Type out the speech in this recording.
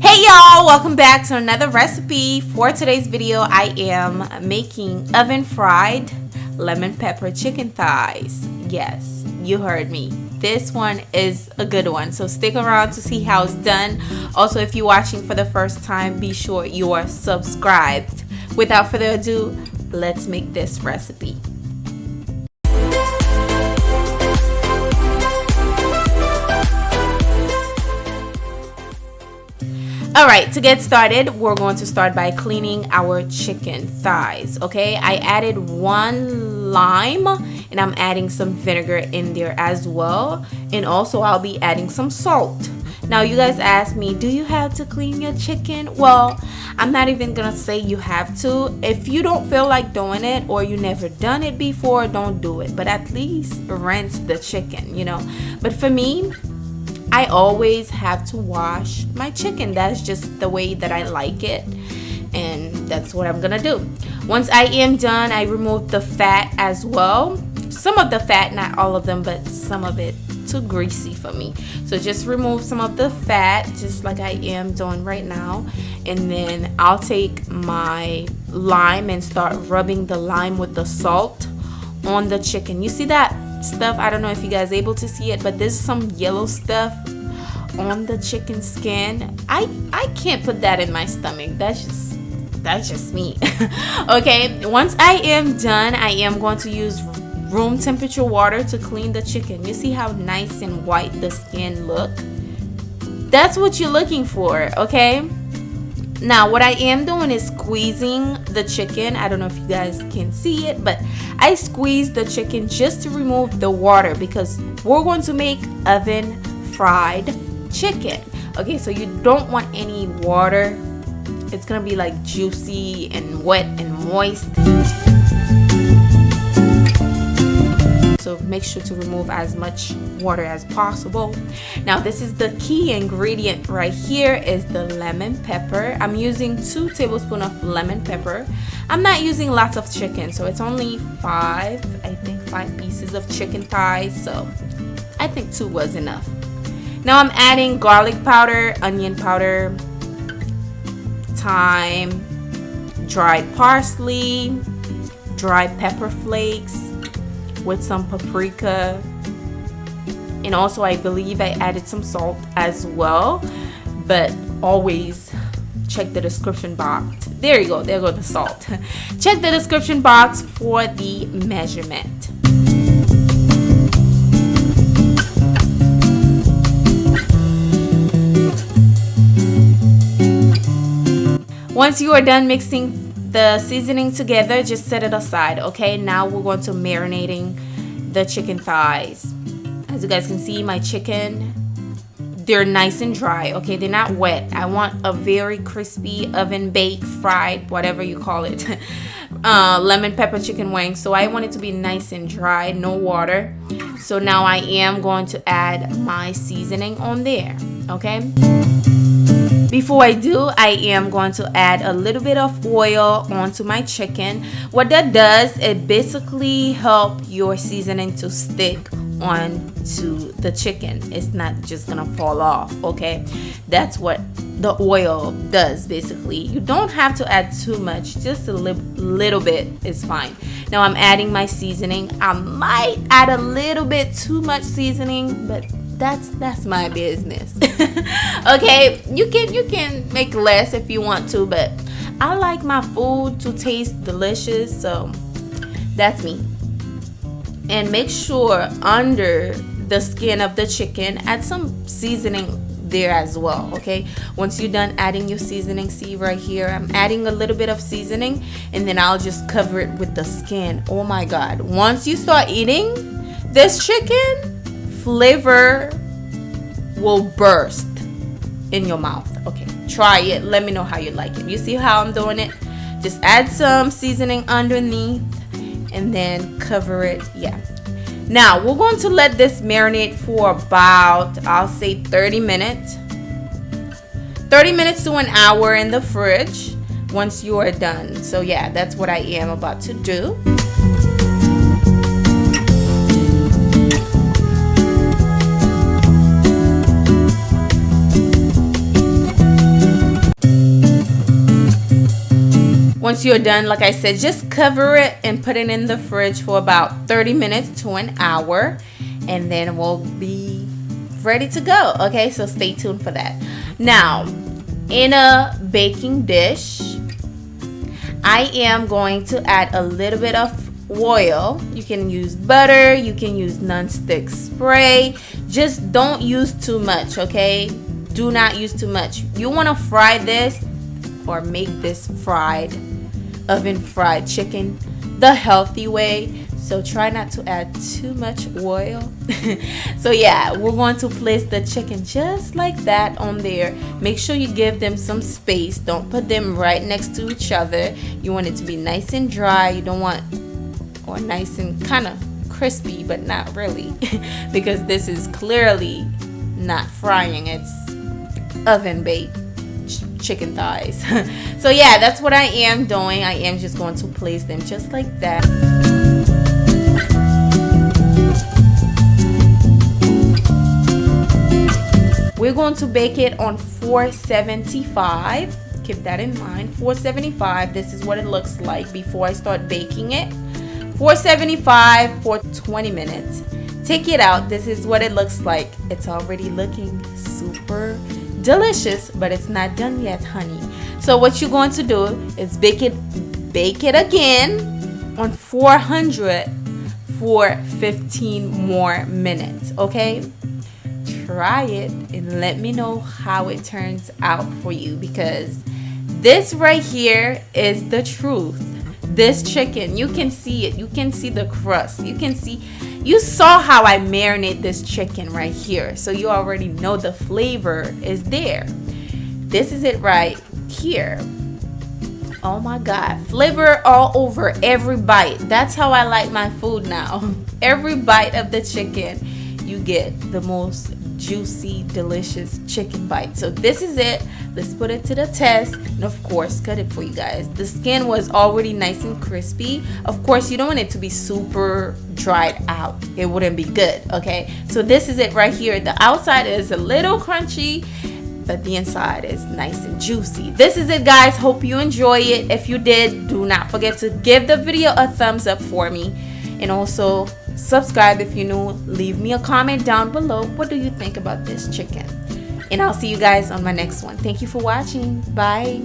Hey y'all, welcome back to another recipe. For today's video, I am making oven fried lemon pepper chicken thighs. Yes, you heard me. This one is a good one, so stick around to see how it's done. Also, if you're watching for the first time, be sure you are subscribed. Without further ado, let's make this recipe. Alright, to get started, we're going to start by cleaning our chicken thighs. Okay, I added 1 lime and I'm adding some vinegar in there as well. And also I'll be adding some salt. Now you guys ask me, do you have to clean your chicken? Well, I'm not even gonna say you have to. If you don't feel like doing it or you never done it before, don't do it. But at least rinse the chicken, you know. But for me, I always have to wash my chicken. That's just the way that I like it, and that's what I'm gonna do. Once I am done, I remove the fat as well. Some of the fat, not all of them, but some of it too greasy for me. So just remove some of the fat, just like I am doing right now. And then I'll take my lime and start rubbing the lime with the salt on the chicken. You see that stuff? I don't know if you guys are able to see it, but there's some yellow stuff on the chicken skin. I can't put that in my stomach. That's just me. Okay, once I am done, I am going to use room temperature water to clean the chicken. You see how nice and white the skin look? That's what you're looking for, okay? Now what I am doing is squeezing the chicken. I don't know if you guys can see it, but I squeeze the chicken just to remove the water because we're going to make oven fried chicken. Okay, so you don't want any water. It's gonna be like juicy and wet and moist. So make sure to remove as much water as possible. Now this is the key ingredient right here, is the lemon pepper. I'm using 2 tablespoons of lemon pepper. I'm not using lots of chicken, so it's only 5 pieces of chicken thighs, so I think 2 was enough. Now I'm adding garlic powder, onion powder, thyme, dried parsley, dried pepper flakes, with some paprika, and also I believe I added some salt as well, but always check the description box. There you go, there goes the salt. Check the description box for the measurement. Once you are done mixing the seasoning together, just set it aside. Okay, now we're going to marinating the chicken thighs. As you guys can see, my chicken, they're nice and dry. Okay, they're not wet. I want a very crispy oven baked, fried, whatever you call it, lemon pepper chicken wings. So I want it to be nice and dry, no water. So now I am going to add my seasoning on there. Okay, before I do, I am going to add a little bit of oil onto my chicken. What that does, it basically helps your seasoning to stick onto the chicken. It's not just gonna fall off, okay? That's what the oil does basically. You don't have to add too much, just a little bit is fine. Now I'm adding my seasoning. I might add a little bit too much seasoning, but that's my business. Okay, you can make less if you want to, but I like my food to taste delicious, so that's me. And make sure under the skin of the chicken, add some seasoning there as well. Okay, once you're done adding your seasoning, see right here, I'm adding a little bit of seasoning, and then I'll just cover it with the skin. Oh my god, once you start eating this chicken, flavor will burst in your mouth. Okay, try it, let me know how you like it. You see how I'm doing it? Just add some seasoning underneath and then cover it. Yeah, now we're going to let this marinate for about, I'll say 30 minutes to an hour in the fridge once you are done. So yeah, that's what I am about to do. Once you're done, like I said, just cover it and put it in the fridge for about 30 minutes to an hour, and then we'll be ready to go. Okay, so stay tuned for that. Now, in a baking dish, I am going to add a little bit of oil. You can use butter, you can use non-stick spray. Just don't use too much, okay? Do not use too much. You want to fry this or make this oven fried chicken the healthy way, so try not to add too much oil. So yeah, we're going to place the chicken just like that on there. Make sure you give them some space. Don't put them right next to each other. You want it to be nice and dry. You don't want, or nice and kind of crispy, but not really, because this is clearly not frying. It's oven baked chicken thighs. So yeah, that's what I am doing. I am just going to place them just like that. We're going to bake it on 475. Keep that in mind. 475. This is what it looks like before I start baking it. 475 for 20 minutes. Take it out. This is what it looks like. It's already looking super delicious, but it's not done yet, honey. So what you're going to do is bake it again on 400 for 15 more minutes. Okay, try it and let me know how it turns out for you, because this right here is the truth. This chicken, you can see it. You can see the crust. You saw how I marinate this chicken right here, so you already know the flavor is there. This is it right here. Oh my God, flavor all over every bite. That's how I like my food now. Every bite of the chicken, you get the most juicy, delicious chicken bite. So this is it. Let's put it to the test, and of course cut it for you guys. The skin was already nice and crispy. Of course, you don't want it to be super dried out. It wouldn't be good. Okay, so this is it right here. The outside is a little crunchy, but the inside is nice and juicy. This is it, guys. Hope you enjoy it. If you did, do not forget to give the video a thumbs up for me, and also subscribe if you're new. Leave me a comment down below. What do you think about this chicken? And I'll see you guys on my next one. Thank you for watching. Bye.